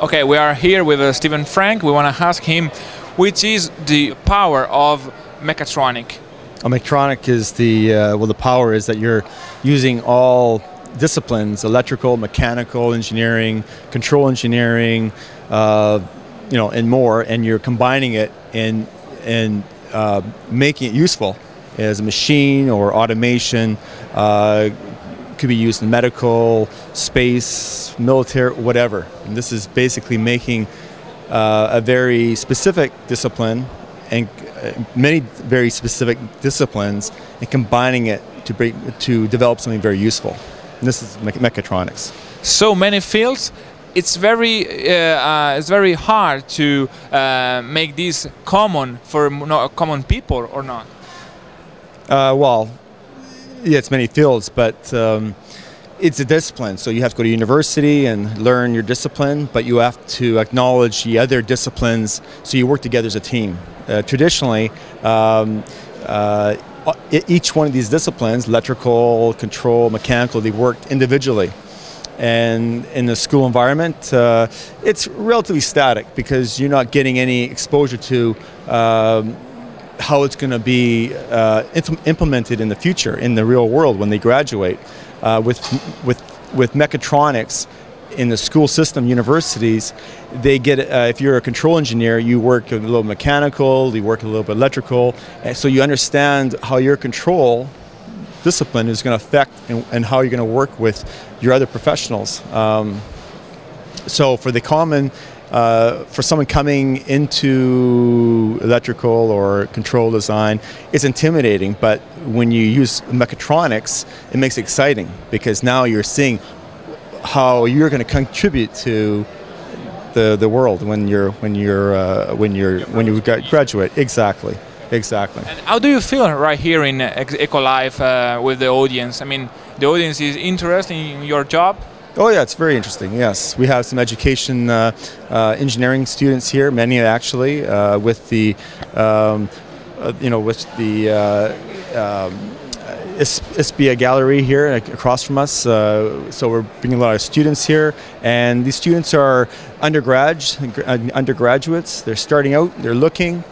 Okay, we are here with Stephen Frank. We want to ask him, which is the power of mechatronic? A mechatronic is the power is that you're using all disciplines: electrical, mechanical engineering, control engineering, and more, and you're combining it and making it useful as a machine or automation. Could be used in medical, space, military, whatever. And this is basically making a very specific discipline and many very specific disciplines and combining it to develop something very useful. And this is mechatronics. So many fields. It's very hard to make this common for common people, or not? Well, yeah, it's many fields, but it's a discipline. So you have to go to university and learn your discipline, but you have to acknowledge the other disciplines, so you work together as a team. Traditionally, each one of these disciplines, electrical, control, mechanical, they worked individually. And in the school environment, it's relatively static because you're not getting any exposure to how it's going to be implemented in the future, in the real world when they graduate. With mechatronics in the school system, universities, they get, if you're a control engineer, you work a little mechanical, you work a little bit electrical, and so you understand how your control discipline is going to affect and how you're going to work with your other professionals. So for the common, for someone coming into electrical or control design, it's intimidating, but when you use mechatronics, it makes it exciting because now you're seeing how you're going to contribute to the world when you graduate. Exactly. And how do you feel right here in ECOLife with the audience? I mean, the audience is interested in your job? Oh yeah, it's very interesting. Yes, we have some education engineering students here, many actually, with the ISBA gallery here across from us. So we're bringing a lot of students here, and these students are undergraduates. They're starting out, they're looking,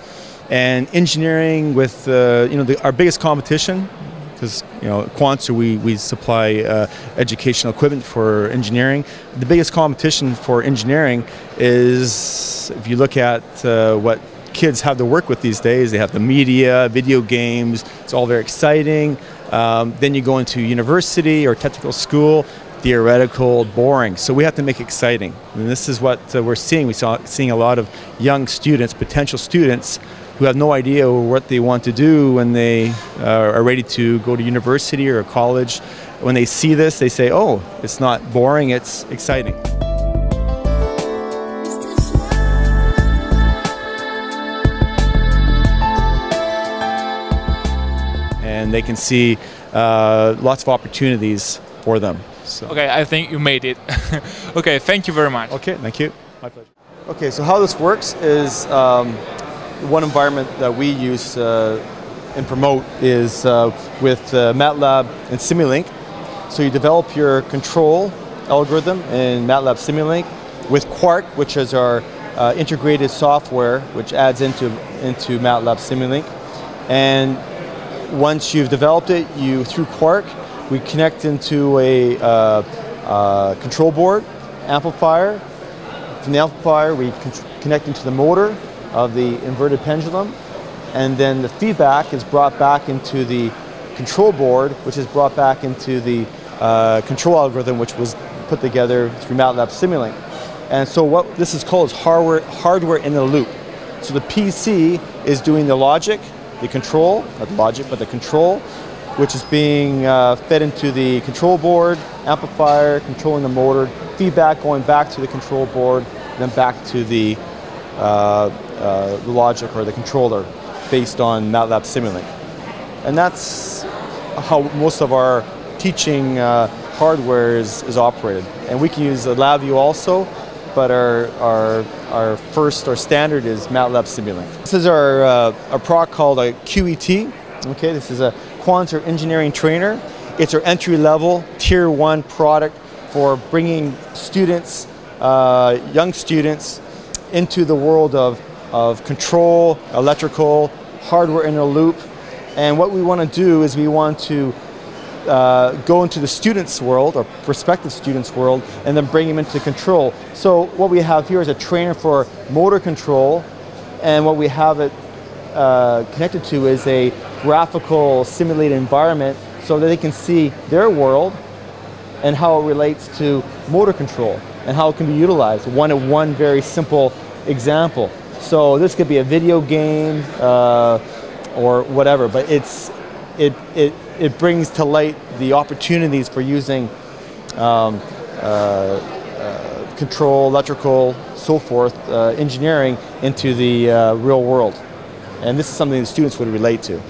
and engineering with our biggest competition. Because Quanser, we supply educational equipment for engineering. The biggest competition for engineering is, if you look at what kids have to work with these days, they have the media, video games. It's all very exciting. Then you go into university or technical school, theoretical, boring. So we have to make it exciting, and this is what we're seeing. We're seeing a lot of young students, potential students, who have no idea what they want to do when they are ready to go to university or college. When they see this, they say, oh, it's not boring, it's exciting. And they can see lots of opportunities for them. So. Okay, I think you made it. Okay, thank you very much. Okay, thank you. My pleasure. Okay, so how this works is one environment that we use and promote is with Mathlab and Simulink. So you develop your control algorithm in Mathlab Simulink with Quark, which is our integrated software, which adds into Mathlab Simulink. And once you've developed it, through Quark, we connect into a control board, amplifier. From the amplifier, we connect into the motor of the inverted pendulum, and then the feedback is brought back into the control board, which is brought back into the control algorithm, which was put together through Mathlab Simulink. And so what this is called is hardware in the loop. So the PC is doing the logic, the control, not the logic, but the control, which is being fed into the control board, amplifier, controlling the motor, feedback going back to the control board, then back to the logic or the controller based on Mathlab Simulink. And that's how most of our teaching hardware is operated. And we can use LabVIEW also, but our standard is Mathlab Simulink. This is our product called a QET. Okay, this is a Quanser engineering trainer. It's our entry-level Tier 1 product for bringing students young students into the world of control, electrical, hardware in a loop. And what we want to do is we want to go into the student's world, or prospective student's world, and then bring them into control. So what we have here is a trainer for motor control, and what we have it connected to is a graphical simulated environment so that they can see their world and how it relates to motor control and how it can be utilized. One very simple example. So this could be a video game or whatever, but it brings to light the opportunities for using control, electrical, so forth, engineering into the real world. And this is something the students would relate to.